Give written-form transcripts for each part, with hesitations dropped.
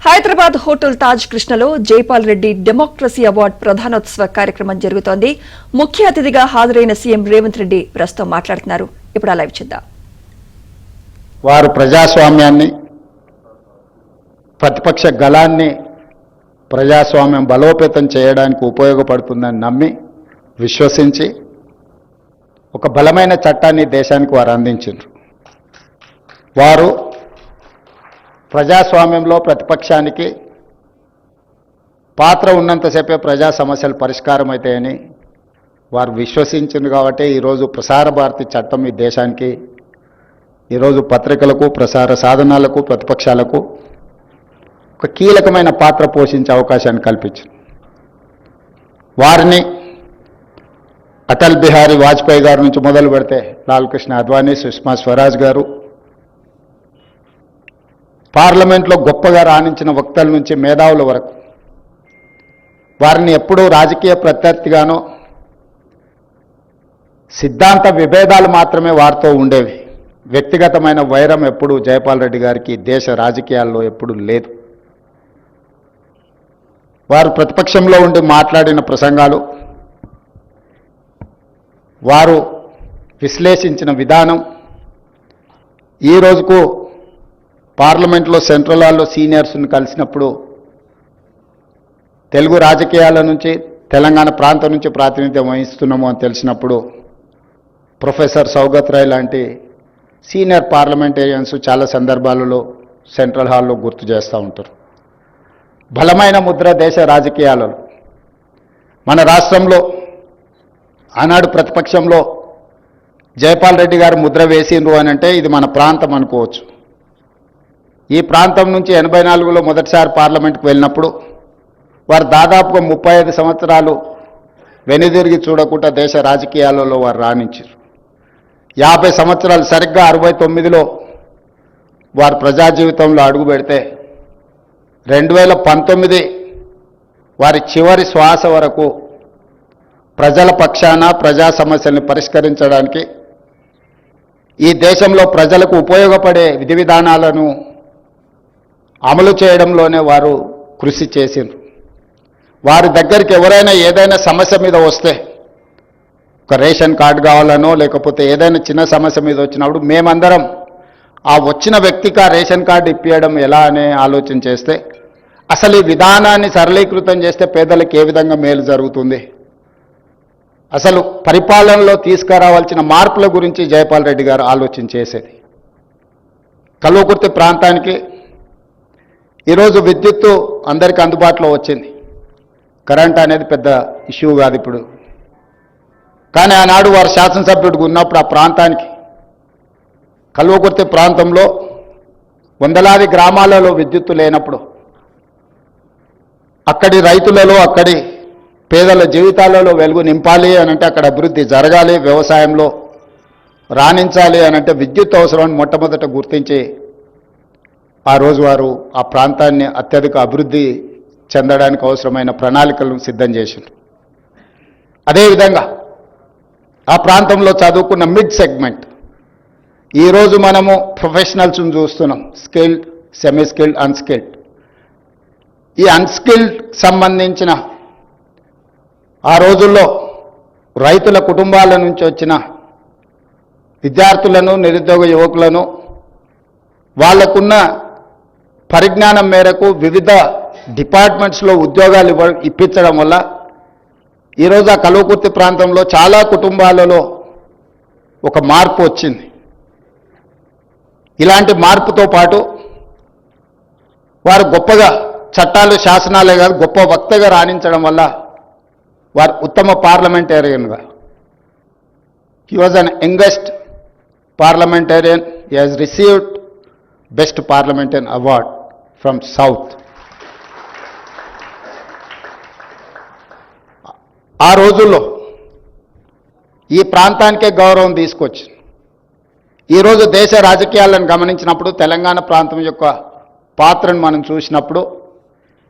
Hyderabad hotel Taj కృష్ణలో Jaipal Reddy democracy award ప్రధానోత్సవ కార్యక్రమం జరుగుతోంది. ముఖ్య అతిథిగా హాజరైన సీఎం రేవంత్ రెడ్డి ప్రస్తుతం మాట్లాడుతున్నారు. ఇప్పుడు ఆ లైవ్ చూద్దాం. వారు ప్రజాస్వామ్యాన్ని, ప్రతిపక్ష గళాన్ని ప్రజాస్వామ్యం బలోపేతం చేయడానికి ఉపయోగపడుతుందని నమ్మి విశ్వసించి ఒక బలమైన చట్టాన్ని దేశానికి వారు అందించారు. వారు ప్రజాస్వామ్యంలో ప్రతిపక్షానికి పాత్ర ఉన్నంతసేపే ప్రజా సమస్యలు పరిష్కారం అవుతాయని వారు విశ్వసించింది కాబట్టి ఈరోజు ప్రసార భారతి చట్టం ఈ దేశానికి, ఈరోజు పత్రికలకు, ప్రసార సాధనాలకు, ప్రతిపక్షాలకు ఒక కీలకమైన పాత్ర పోషించే అవకాశాన్ని కల్పించింది. వారిని అటల్ బిహారీ వాజ్పేయి గారి నుంచి మొదలు పెడితే లాల్ కృష్ణ అద్వానీ, సుష్మా స్వరాజ్ గారు, పార్లమెంట్లో గొప్పగా రాణించిన వక్తల నుంచి మేధావుల వరకు వారిని ఎప్పుడూ రాజకీయ ప్రత్యర్థిగానో, సిద్ధాంత విభేదాలు మాత్రమే వారితో ఉండేవి. వ్యక్తిగతమైన వైరం ఎప్పుడూ జైపాల్ రెడ్డి గారికి దేశ రాజకీయాల్లో ఎప్పుడూ లేదు. వారు ప్రతిపక్షంలో ఉండి మాట్లాడిన ప్రసంగాలు, వారు విశ్లేషించిన విధానం ఈ రోజుకు పార్లమెంట్లో సెంట్రల్ హాల్లో సీనియర్స్ని కలిసినప్పుడు తెలుగు రాజకీయాల నుంచి, తెలంగాణ ప్రాంతం నుంచి ప్రాతినిధ్యం వహిస్తున్నాము అని తెలిసినప్పుడు ప్రొఫెసర్ సౌగత్ రాయ్ లాంటి సీనియర్ పార్లమెంటేరియన్స్ చాలా సందర్భాలలో సెంట్రల్ హాల్లో గుర్తు చేస్తూ ఉంటారు. బలమైన ముద్ర దేశ రాజకీయాలలో. మన రాష్ట్రంలో ఆనాడు ప్రతిపక్షంలో జైపాల్ రెడ్డి గారు ముద్ర వేసిండ్రు అని అంటే ఇది మన ప్రాంతం అనుకోవచ్చు. ఈ ప్రాంతం నుంచి 84లో మొదటిసారి పార్లమెంట్కి వెళ్ళినప్పుడు వారు దాదాపుగా 35 సంవత్సరాలు వెనుదిరిగి చూడకుండా దేశ రాజకీయాలలో వారు రాణించారు. 50 సంవత్సరాలు సరిగ్గా 69లో వారు ప్రజా జీవితంలో అడుగు పెడితే 2019 వారి చివరి శ్వాస వరకు ప్రజల పక్షాన ప్రజా సమస్యల్ని పరిష్కరించడానికి, ఈ దేశంలో ప్రజలకు ఉపయోగపడే విధి విధానాలను అమలు చేయడంలోనే వారు కృషి చేసిండ్రు. వారి దగ్గరికి ఎవరైనా ఏదైనా సమస్య మీద వస్తే, ఒక రేషన్ కార్డు కావాలనో లేకపోతే ఏదైనా చిన్న సమస్య మీద వచ్చినప్పుడు మేమందరం ఆ వచ్చిన వ్యక్తికి ఆ రేషన్ కార్డు ఇప్పించడం ఎలా అనే ఆలోచన చేస్తే, అసలు ఈ విధానాన్ని సరళీకృతం చేస్తే పేదలకు ఏ విధంగా మేలు జరుగుతుంది, అసలు పరిపాలనలో తీసుకురావాల్సిన మార్పుల గురించి జైపాల్ రెడ్డి గారు ఆలోచన చేసేది. కల్వకుర్తి ప్రాంతానికి ఈరోజు విద్యుత్తు అందరికీ అందుబాటులో వచ్చింది. కరెంట్ అనేది పెద్ద ఇష్యూ కాదు ఇప్పుడు. కానీ ఆనాడు వారు శాసనసభ్యుడిగా ఉన్నప్పుడు ఆ ప్రాంతానికి, కల్వకుర్తి ప్రాంతంలో వందలాది గ్రామాలలో విద్యుత్తు లేనప్పుడు అక్కడి రైతులలో, అక్కడి పేదల జీవితాలలో వెలుగు నింపాలి అనంటే, అక్కడ అభివృద్ధి జరగాలి, వ్యవసాయంలో రాణించాలి అనంటే విద్యుత్ అవసరాన్ని మొట్టమొదట గుర్తించి ఆ రోజు వారు ఆ ప్రాంతాన్ని అత్యధిక అభివృద్ధి చెందడానికి అవసరమైన ప్రణాళికలను సిద్ధం చేసిండ్రు. అదేవిధంగా ఆ ప్రాంతంలో చదువుకున్న మిడ్ సెగ్మెంట్, ఈరోజు మనము ప్రొఫెషనల్స్ని చూస్తున్నాం, స్కిల్డ్, సెమీ స్కిల్డ్, అన్స్కిల్డ్. ఈ అన్స్కిల్డ్ సంబంధించిన ఆ రోజుల్లో రైతుల కుటుంబాల నుంచి వచ్చిన విద్యార్థులను, నిరుద్యోగ యువకులను వాళ్లకున్న పరిజ్ఞానం మేరకు వివిధ డిపార్ట్మెంట్స్లో ఉద్యోగాలు ఇప్పించడం వల్ల ఈరోజు ఆ కల్వకుర్తి ప్రాంతంలో చాలా కుటుంబాలలో ఒక మార్పు వచ్చింది. ఇలాంటి మార్పుతో పాటు వారు గొప్పగా చట్టాలు, శాసనాలే కాదు గొప్ప వక్తగా రాణించడం వల్ల వారు ఉత్తమ పార్లమెంటేరియన్గా, he was an youngest parliamentarian, he has received best parliamentarian award from south. ఆ రోజుల్లో ఈ ప్రాంతానికే గౌరవం తీసుకొచ్చి ఈరోజు దేశ రాజకీయాలను గమనించినప్పుడు, తెలంగాణ ప్రాంతం యొక్క పాత్రను మనం చూసినప్పుడు,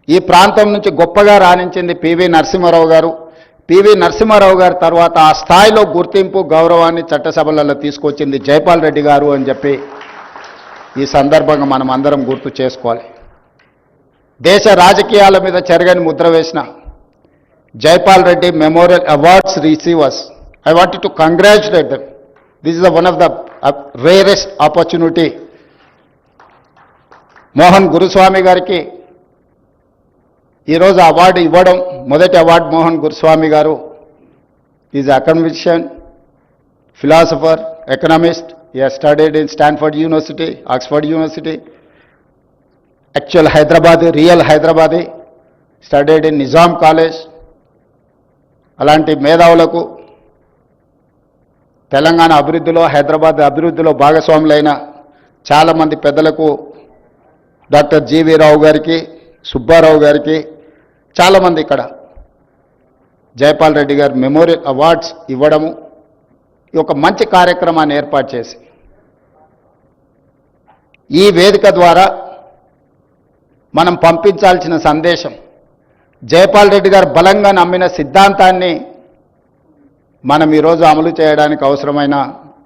ఈ ప్రాంతం నుంచి గొప్పగా రాణించింది పివి నరసింహారావు గారు. పివి నరసింహారావు గారి తర్వాత ఆ స్థాయిలో గుర్తింపు, గౌరవాన్ని చట్టసభలలో తీసుకొచ్చింది జైపాల్ రెడ్డి గారు అని చెప్పి ఈ సందర్భంగా మనం అందరం గుర్తు చేసుకోవాలి. దేశ రాజకీయాల మీద చెరగని ముద్ర వేసిన Jaipal Reddy memorial awards receivers. I wanted to congratulate them. This is one of the rarest opportunity. Mohan Guruswamy గారికి ఈరోజు అవార్డు ఇవ్వడం, మొదటి అవార్డు మోహన్ గురుస్వామి గారు is academician, philosopher, economist. He has studied in Stanford University, Oxford University, actual Hyderabadi, real Hyderabadi, studied in Nizam College. అలాంటి మేధావులకు తెలంగాణ అభివృద్ధిలో, హైదరాబాద్ అభివృద్ధిలో భాగస్వాములైన చాలామంది పెద్దలకు, డాక్టర్ జీవీ రావు గారికి, సుబ్బారావు గారికి, చాలామంది ఇక్కడ జైపాల్ రెడ్డి గారు మెమోరియల్ అవార్డ్స్ ఇవ్వడము, ఈ ఒక మంచి కార్యక్రమాన్ని ఏర్పాటు చేసి ఈ వేదిక ద్వారా మనం పంపించాల్సిన సందేశం, జైపాల్ రెడ్డి గారు బలంగా నమ్మిన సిద్ధాంతాన్ని మనం ఈరోజు అమలు చేయడానికి అవసరమైన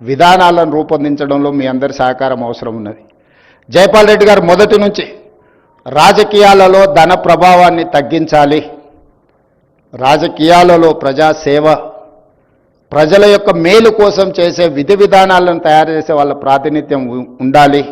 విధానాలను రూపొందించడంలో మీ అందరి సహకారం అవసరం ఉన్నది. జైపాల్ రెడ్డి గారు మొదటి నుంచి రాజకీయాలలో ధన ప్రభావాన్ని తగ్గించాలి, రాజకీయాలలో ప్రజాసేవ, ప్రజల యొక్క మేలు కోసం చేసే విధి విధానాలను తయారు చేసే వాళ్ళ ప్రాతినిధ్యం ఉండాలి,